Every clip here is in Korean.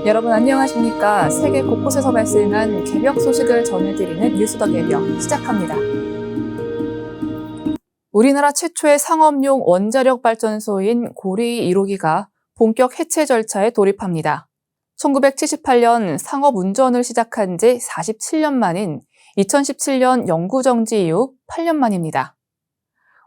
여러분 안녕하십니까? 세계 곳곳에서 발생한 개벽 소식을 전해드리는 뉴스 더 개벽 시작합니다. 우리나라 최초의 상업용 원자력 발전소인 고리 1호기가 본격 해체 절차에 돌입합니다. 1978년 상업 운전을 시작한 지 47년 만인 2017년 영구 정지 이후 8년 만입니다.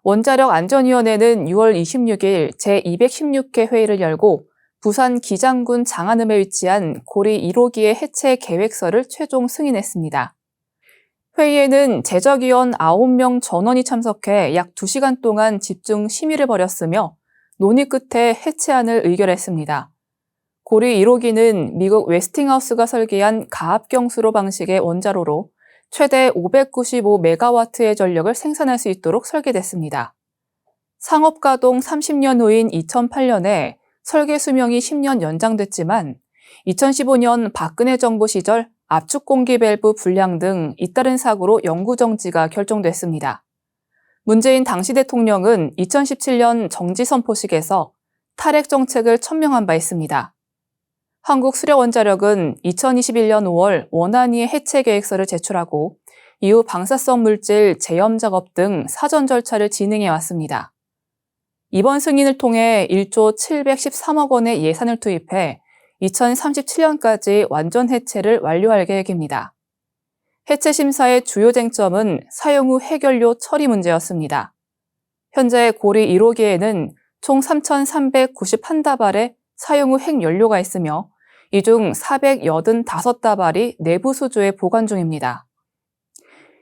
원자력 안전위원회는 6월 26일 제216회 회의를 열고 부산 기장군 장안읍에 위치한 고리 1호기의 해체 계획서를 최종 승인했습니다. 회의에는 제적위원 9명 전원이 참석해 약 2시간 동안 집중 심의를 벌였으며 논의 끝에 해체안을 의결했습니다. 고리 1호기는 미국 웨스팅하우스가 설계한 가압경수로 방식의 원자로로 최대 595메가와트의 전력을 생산할 수 있도록 설계됐습니다. 상업가동 30년 후인 2008년에 설계 수명이 10년 연장됐지만 2015년 박근혜 정부 시절 압축 공기 밸브 불량 등 잇따른 사고로 영구 정지가 결정됐습니다. 문재인 당시 대통령은 2017년 정지 선포식에서 탈핵 정책을 천명한 바 있습니다. 한국수력원자력은 2021년 5월 원안위의 해체 계획서를 제출하고 이후 방사성 물질 제염 작업 등 사전 절차를 진행해 왔습니다. 이번 승인을 통해 1조 713억 원의 예산을 투입해 2037년까지 완전 해체를 완료할 계획입니다. 해체 심사의 주요 쟁점은 사용 후 핵연료 처리 문제였습니다. 현재 고리 1호기에는 총 3,391다발의 사용 후 핵연료가 있으며 이 중 485다발이 내부 수조에 보관 중입니다.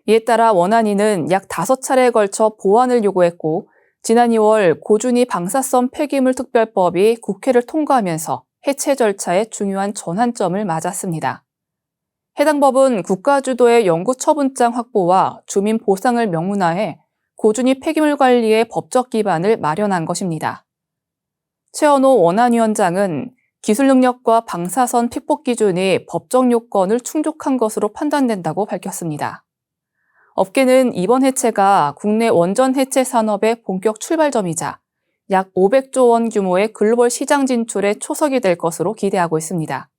이에 따라 원안위는 약 5차례에 걸쳐 보완을 요구했고 지난 2월 고준위 방사성 폐기물 특별법이 국회를 통과하면서 해체 절차의 중요한 전환점을 맞았습니다. 해당 법은 국가 주도의 영구 처분장 확보와 주민 보상을 명문화해 고준위 폐기물 관리의 법적 기반을 마련한 것입니다. 최원호 원안위원장은 기술 능력과 방사선 픽복 기준이 법적 요건을 충족한 것으로 판단된다고 밝혔습니다. 업계는 이번 해체가 국내 원전 해체 산업의 본격 출발점이자 약 500조 원 규모의 글로벌 시장 진출의 초석이 될 것으로 기대하고 있습니다.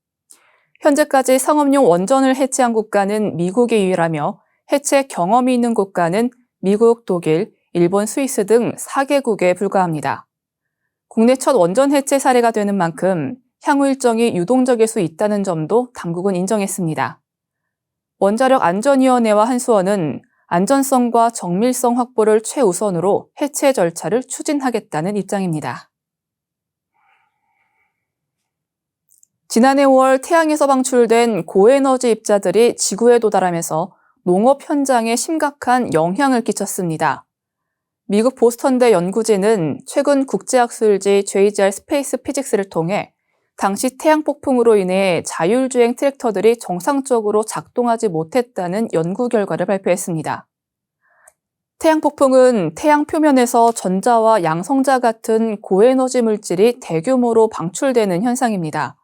현재까지 상업용 원전을 해체한 국가는 미국이 유일하며 해체 경험이 있는 국가는 미국, 독일, 일본, 스위스 등 4개국에 불과합니다. 국내 첫 원전 해체 사례가 되는 만큼 향후 일정이 유동적일 수 있다는 점도 당국은 인정했습니다. 원자력 안전위원회와 한수원은 안전성과 정밀성 확보를 최우선으로 해체 절차를 추진하겠다는 입장입니다. 지난해 5월 태양에서 방출된 고에너지 입자들이 지구에 도달하면서 농업 현장에 심각한 영향을 끼쳤습니다. 미국 보스턴대 연구진은 최근 국제학술지 JGR 스페이스 피직스를 통해 당시 태양 폭풍으로 인해 자율주행 트랙터들이 정상적으로 작동하지 못했다는 연구 결과를 발표했습니다. 태양 폭풍은 태양 표면에서 전자와 양성자 같은 고에너지 물질이 대규모로 방출되는 현상입니다.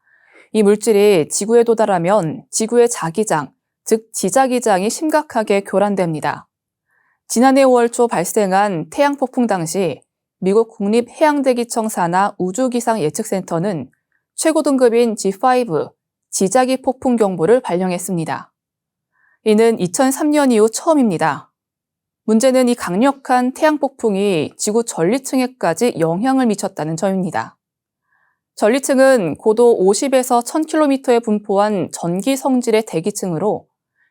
이 물질이 지구에 도달하면 지구의 자기장, 즉 지자기장이 심각하게 교란됩니다. 지난해 5월 초 발생한 태양 폭풍 당시 미국 국립해양대기청 산하 우주기상예측센터는 최고 등급인 G5, 지자기 폭풍 경보를 발령했습니다. 이는 2003년 이후 처음입니다. 문제는 이 강력한 태양 폭풍이 지구 전리층에까지 영향을 미쳤다는 점입니다. 전리층은 고도 50에서 1000km에 분포한 전기 성질의 대기층으로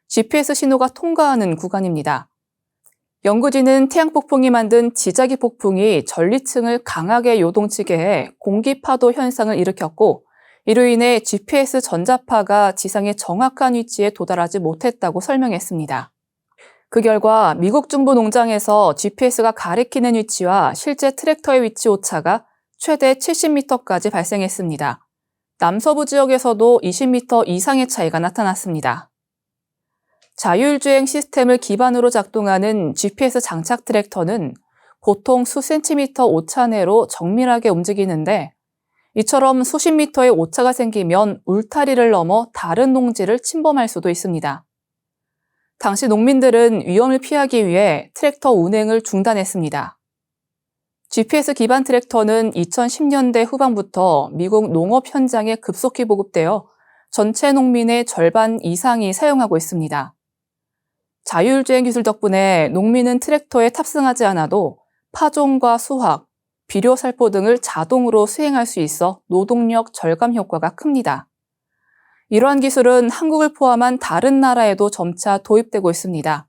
GPS 신호가 통과하는 구간입니다. 연구진은 태양 폭풍이 만든 지자기 폭풍이 전리층을 강하게 요동치게 해 공기 파도 현상을 일으켰고 이로 인해 GPS 전자파가 지상의 정확한 위치에 도달하지 못했다고 설명했습니다. 그 결과 미국 중부 농장에서 GPS가 가리키는 위치와 실제 트랙터의 위치 오차가 최대 70m까지 발생했습니다. 남서부 지역에서도 20m 이상의 차이가 나타났습니다. 자율주행 시스템을 기반으로 작동하는 GPS 장착 트랙터는 보통 수센티미터 오차 내로 정밀하게 움직이는데 이처럼 수십 미터의 오차가 생기면 울타리를 넘어 다른 농지를 침범할 수도 있습니다. 당시 농민들은 위험을 피하기 위해 트랙터 운행을 중단했습니다. GPS 기반 트랙터는 2010년대 후반부터 미국 농업 현장에 급속히 보급되어 전체 농민의 절반 이상이 사용하고 있습니다. 자율주행 기술 덕분에 농민은 트랙터에 탑승하지 않아도 파종과 수확, 비료 살포 등을 자동으로 수행할 수 있어 노동력 절감 효과가 큽니다. 이러한 기술은 한국을 포함한 다른 나라에도 점차 도입되고 있습니다.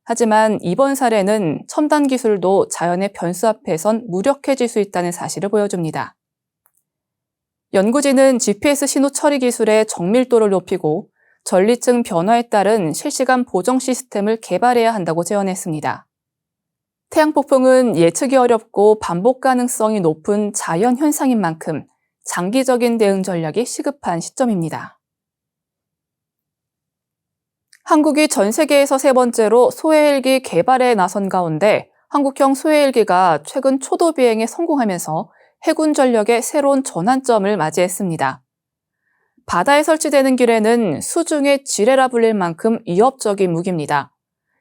하지만 이번 사례는 첨단 기술도 자연의 변수 앞에선 무력해질 수 있다는 사실을 보여줍니다. 연구진은 GPS 신호 처리 기술의 정밀도를 높이고 전리층 변화에 따른 실시간 보정 시스템을 개발해야 한다고 제언했습니다. 태양폭풍은 예측이 어렵고 반복 가능성이 높은 자연 현상인 만큼 장기적인 대응 전략이 시급한 시점입니다. 한국이 전 세계에서 세 번째로 소해헬기 개발에 나선 가운데 한국형 소해헬기가 최근 초도 비행에 성공하면서 해군 전력의 새로운 전환점을 맞이했습니다. 바다에 설치되는 기뢰는 수중의 지뢰라 불릴 만큼 위협적인 무기입니다.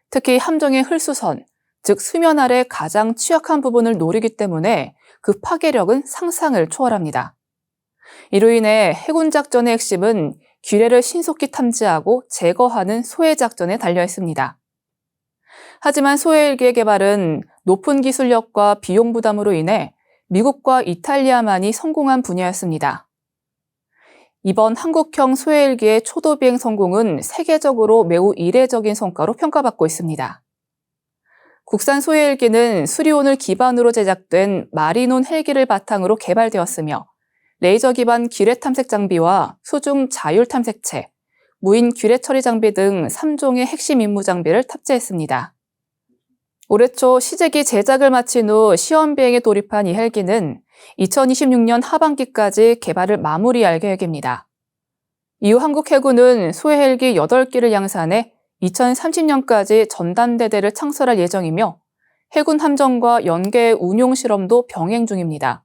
특히 함정의 흘수선, 즉 수면 아래 가장 취약한 부분을 노리기 때문에 그 파괴력은 상상을 초월합니다. 이로 인해 해군 작전의 핵심은 기뢰를 신속히 탐지하고 제거하는 소해 작전에 달려 있습니다. 하지만 소해헬기의 개발은 높은 기술력과 비용 부담으로 인해 미국과 이탈리아만이 성공한 분야였습니다. 이번 한국형 소해헬기의 초도 비행 성공은 세계적으로 매우 이례적인 성과로 평가받고 있습니다. 국산 소해헬기는 수리온을 기반으로 제작된 마리논 헬기를 바탕으로 개발되었으며 레이저 기반 기뢰 탐색 장비와 수중 자율 탐색체, 무인 기뢰 처리 장비 등 3종의 핵심 임무 장비를 탑재했습니다. 올해 초 시제기 제작을 마친 후 시험 비행에 돌입한 이 헬기는 2026년 하반기까지 개발을 마무리할 계획입니다. 이후 한국 해군은 소해헬기 8기를 양산해 2030년까지 전담대대를 창설할 예정이며 해군 함정과 연계 운용 실험도 병행 중입니다.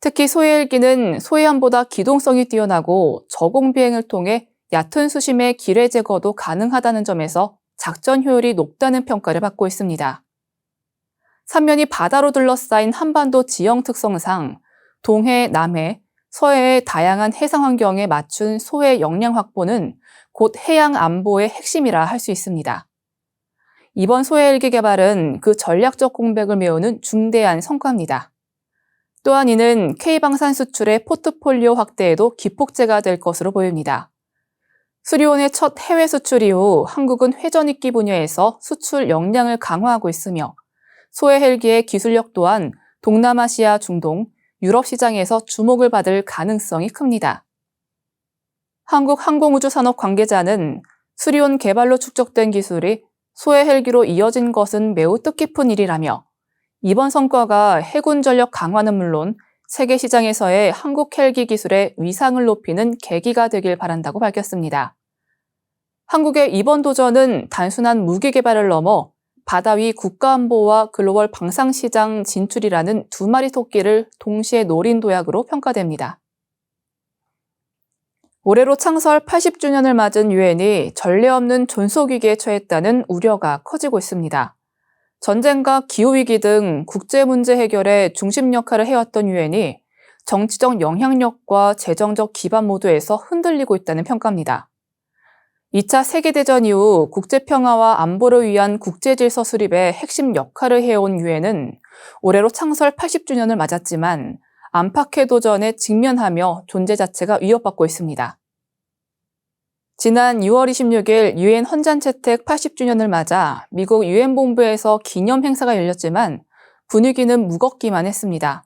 특히 소해헬기는 소해함보다 기동성이 뛰어나고 저공 비행을 통해 얕은 수심의 기뢰 제거도 가능하다는 점에서 작전 효율이 높다는 평가를 받고 있습니다. 삼면이 바다로 둘러싸인 한반도 지형 특성상 동해, 남해, 서해의 다양한 해상 환경에 맞춘 소해 역량 확보는 곧 해양 안보의 핵심이라 할 수 있습니다. 이번 소해헬기 개발은 그 전략적 공백을 메우는 중대한 성과입니다. 또한 이는 K방산 수출의 포트폴리오 확대에도 기폭제가 될 것으로 보입니다. 수리온의 첫 해외 수출 이후 한국은 회전익기 분야에서 수출 역량을 강화하고 있으며 소해헬기의 기술력 또한 동남아시아, 중동, 유럽 시장에서 주목을 받을 가능성이 큽니다. 한국항공우주산업 관계자는 수리온 개발로 축적된 기술이 소해헬기로 이어진 것은 매우 뜻깊은 일이라며 이번 성과가 해군 전력 강화는 물론 세계 시장에서의 한국 헬기 기술의 위상을 높이는 계기가 되길 바란다고 밝혔습니다. 한국의 이번 도전은 단순한 무기 개발을 넘어 바다 위 국가안보와 글로벌 방산시장 진출이라는 두 마리 토끼를 동시에 노린 도약으로 평가됩니다. 올해로 창설 80주년을 맞은 유엔이 전례 없는 존속위기에 처했다는 우려가 커지고 있습니다. 전쟁과 기후위기 등 국제 문제 해결에 중심 역할을 해왔던 유엔이 정치적 영향력과 재정적 기반 모두에서 흔들리고 있다는 평가입니다. 2차 세계대전 이후 국제평화와 안보를 위한 국제질서 수립의 핵심 역할을 해온 유엔은 올해로 창설 80주년을 맞았지만 안팎의 도전에 직면하며 존재 자체가 위협받고 있습니다. 지난 6월 26일 유엔 헌잔채택 80주년을 맞아 미국 유엔 본부에서 기념 행사가 열렸지만 분위기는 무겁기만 했습니다.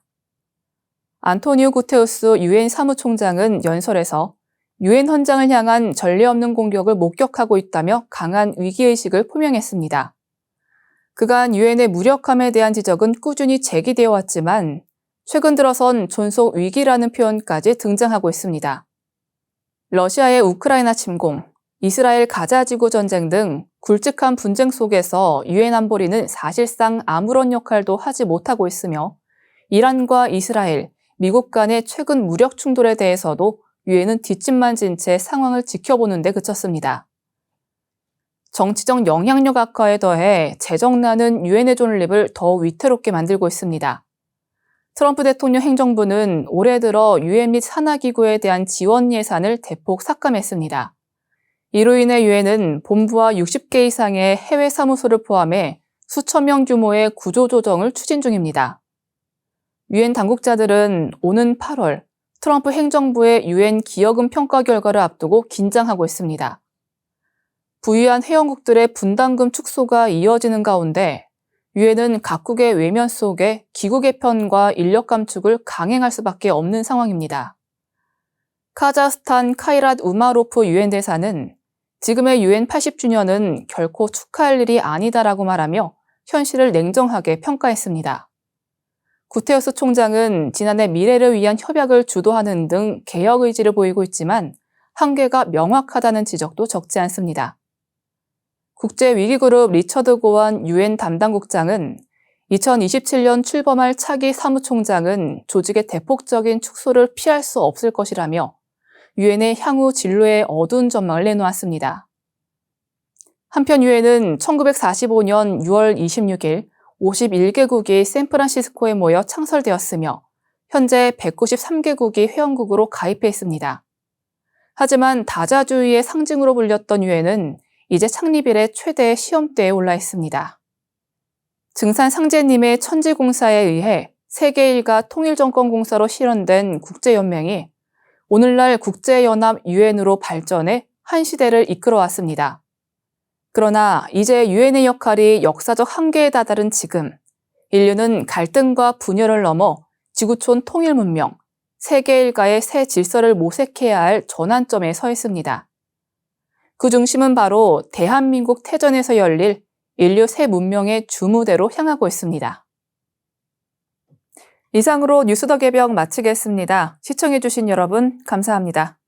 안토니오 구테우스 유엔 사무총장은 연설에서 유엔 헌장을 향한 전례 없는 공격을 목격하고 있다며 강한 위기의식을 표명했습니다. 그간 유엔의 무력함에 대한 지적은 꾸준히 제기되어 왔지만 최근 들어선 존속 위기라는 표현까지 등장하고 있습니다. 러시아의 우크라이나 침공, 이스라엘 가자 지구 전쟁 등 굵직한 분쟁 속에서 유엔 안보리는 사실상 아무런 역할도 하지 못하고 있으며 이란과 이스라엘, 미국 간의 최근 무력 충돌에 대해서도 유엔은 뒷짐만 진 채 상황을 지켜보는 데 그쳤습니다. 정치적 영향력 악화에 더해 재정난은 유엔의 존립을 더 위태롭게 만들고 있습니다. 트럼프 대통령 행정부는 올해 들어 유엔 및 산하기구에 대한 지원 예산을 대폭 삭감했습니다. 이로 인해 유엔은 본부와 60개 이상의 해외 사무소를 포함해 수천 명 규모의 구조조정을 추진 중입니다. 유엔 당국자들은 오는 8월 트럼프 행정부의 유엔 기여금 평가 결과를 앞두고 긴장하고 있습니다. 부유한 회원국들의 분담금 축소가 이어지는 가운데 유엔은 각국의 외면 속에 기구 개편과 인력 감축을 강행할 수밖에 없는 상황입니다. 카자흐스탄 카이랏 우마로프 유엔 대사는 지금의 유엔 80주년은 결코 축하할 일이 아니다라고 말하며 현실을 냉정하게 평가했습니다. 구테우스 총장은 지난해 미래를 위한 협약을 주도하는 등 개혁 의지를 보이고 있지만 한계가 명확하다는 지적도 적지 않습니다. 국제위기그룹 리처드 고완 유엔 담당국장은 2027년 출범할 차기 사무총장은 조직의 대폭적인 축소를 피할 수 없을 것이라며 유엔의 향후 진로에 어두운 전망을 내놓았습니다. 한편 유엔은 1945년 6월 26일 51개국이 샌프란시스코에 모여 창설되었으며 현재 193개국이 회원국으로 가입해 있습니다. 하지만 다자주의의 상징으로 불렸던 유엔은 이제 창립 이래 최대 시험대에 올라 있습니다. 증산 상제님의 천지공사에 의해 세계 일가 통일정권공사로 실현된 국제연맹이 오늘날 국제연합 유엔으로 발전해 한 시대를 이끌어왔습니다. 그러나 이제 유엔의 역할이 역사적 한계에 다다른 지금, 인류는 갈등과 분열을 넘어 지구촌 통일 문명, 세계 일가의 새 질서를 모색해야 할 전환점에 서 있습니다. 그 중심은 바로 대한민국 태전에서 열릴 인류 새 문명의 주무대로 향하고 있습니다. 이상으로 뉴스 더 개벽 마치겠습니다. 시청해주신 여러분 감사합니다.